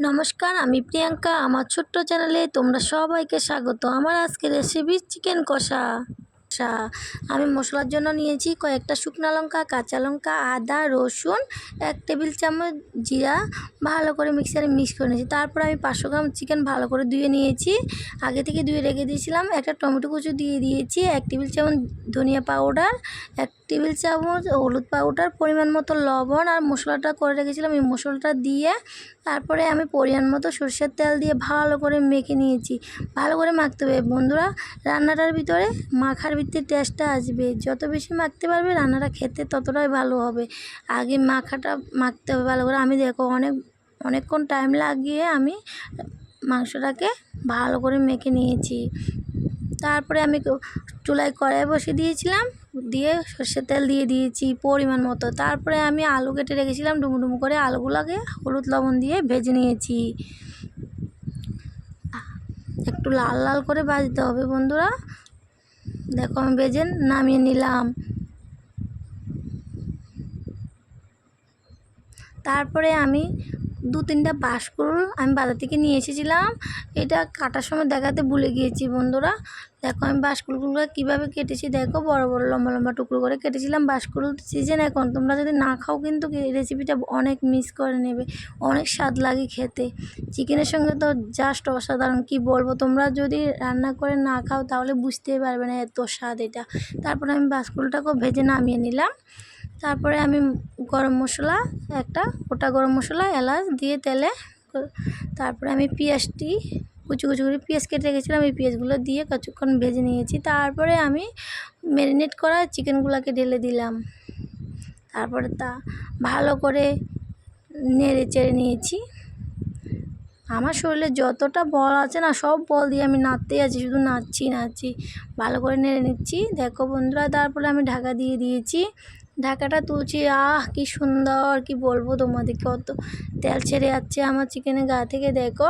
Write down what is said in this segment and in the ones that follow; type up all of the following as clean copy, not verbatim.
নমস্কার, আমি প্রিয়াঙ্কা। আমার ছোট্ট চ্যানেলে তোমরা সবাইকে স্বাগত। আমার আজকের রেসিপি চিকেন কষা। আমি মশলার জন্য নিয়েছি কয়েকটা শুকনো লঙ্কা, কাঁচা লঙ্কা, আদা, রসুন, 1 টেবিল চামচ জিরা ভালো করে মিক্সারে মিক্স করে নিয়েছি। তারপর আমি 500 গ্রাম চিকেন ভালো করে ধুয়ে নিয়েছি, আগে থেকে ধুয়ে রেখে দিয়েছিলাম। একটা টমেটো কুচি দিয়ে দিয়েছি, 1 টেবিল চামচ ধনিয়া পাউডার, 1 টেবিল চামচ হলুদ পাউডার, পরিমাণ মতো লবণ আর মশলাটা করে রেখেছিলাম। এই মশলাটা দিয়ে তারপরে আমি পরিমাণ মতো সরষের তেল দিয়ে ভালো করে মেখে নিয়েছি। ভালো করে মাখতে হবে বন্ধুরা, রান্নাটার ভিতরে মাখার ভিতরে টেস্টটা আসবে। যত বেশি মাখতে পারবে রান্নাটা খেতে ততটাই ভালো হবে। আগে মাখাটা মাখতে হবে ভালো করে। আমি দেখো অনেকক্ষণ টাইম লাগিয়ে আমি মাংসটাকে ভালো করে মেখে নিয়েছি। তারপরে আমি চুলায় কড়াই বসিয়ে দিয়েছিলাম, দিয়ে সর্ষের তেল দিয়ে দিয়েছি পরিমাণ মতো। তারপরে আমি আলু কেটে রেখেছিলাম, ডুমো করে আলুগুলোকে হলুদ লবণ দিয়ে ভেজে নিয়েছি। একটু লাল লাল করে ভাজতে হবে বন্ধুরা। দেখো আমি ভেজে নামিয়ে নিলাম। তারপরে আমি 2-3টা বাঁশকুড়ুল আমি বাজার থেকে নিয়ে এসেছিলাম। এটা কাটার সময় দেখাতে ভুলে গিয়েছি বন্ধুরা। দেখো আমি বাঁশকুড়ুলগুলো কীভাবে কেটেছি, দেখো বড় বড় লম্বা লম্বা টুকরো করে কেটেছিলাম। বাঁশকুড়ুল সিজন এখন, তোমরা যদি না খাও কিন্তু এই রেসিপিটা অনেক মিস করে নেবে, অনেক স্বাদ লাগে খেতে। চিকেনের সঙ্গে তো জাস্ট অসাধারণ, কি বলবো। তোমরা যদি রান্না করে না খাও তাহলে বুঝতেই পারবে না এত স্বাদ এটা। তারপরে আমি বাঁশকুড়ুলটাকেও ভেজে নামিয়ে নিলাম। তারপরে আমি গরম মশলা, একটা গোটা গরম মশলা, এলাচ দিয়ে তেলে, তারপরে আমি পেঁয়াজটি কুচি কুচি করে পেঁয়াজ কেটে রেখেছিলাম, এই পেঁয়াজগুলো দিয়ে কিছুক্ষণ ভেজে নিয়েছি। তারপরে আমি ম্যারিনেট করা চিকেনগুলোকে ঢেলে দিলাম। তারপরে তা ভালো করে নেড়ে চেড়ে নিয়েছি। আমার শরীরে যতটা বল আছে না, সব বল দিয়ে আমি নাড়তেই আছি, শুধু নাড়ছি ভালো করে নেড়ে নিচ্ছি। দেখো বন্ধুরা, তারপরে আমি ঢাকা দিয়ে দিয়েছি। ঢাকাটা তুলছি, কি সুন্দর, কি বলবো তোমাদেরকে। কত তেল ছেড়ে যাচ্ছে আমার চিকেনের গা থেকে, দেখো।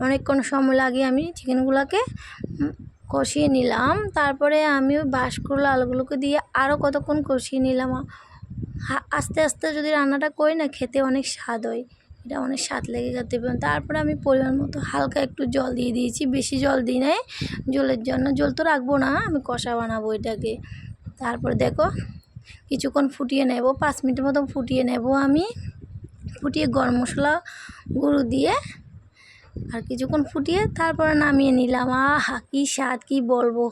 অনেকক্ষণ সময় লাগে আমি চিকেনগুলোকে কষিয়ে নিলাম। তারপরে আমি ওই বাঁশকুড়ুল আলুগুলোকে দিয়ে আরও কতক্ষণ কষিয়ে নিলাম। আস্তে আস্তে যদি রান্নাটা করি না, খেতে অনেক স্বাদ হয়, এটা অনেক স্বাদ লেগে খেতে। তারপরে আমি পরিমাণ মতো হালকা একটু জল দিয়ে দিয়েছি, বেশি জল দিই নাই জলের জন্য। জল তো রাখবো না, আমি কষা বানাবো এটাকে। তারপর দেখো কিছুক্ষণ ফুটিয়ে নেব, 5 মিনিটের মতো ফুটিয়ে নেব আমি। ফুটিয়ে গরম মশলা গুঁড়ো দিয়ে আর কিছুক্ষণ ফুটিয়ে তারপরে নামিয়ে নিলাম। কি স্বাদ, কি বলবো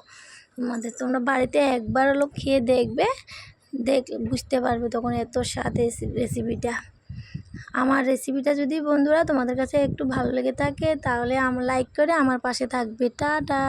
তোমাদের। তোমরা বাড়িতে একবার হলো খেয়ে দেখবে, দেখলে বুঝতে পারবে তখন এত স্বাদ রেসিপিটা। আমার রেসিপিটা যদি বন্ধুরা তোমাদের কাছে একটু ভালো লেগে থাকে তাহলে লাইক করে আমার পাশে থাকবে। টাটা।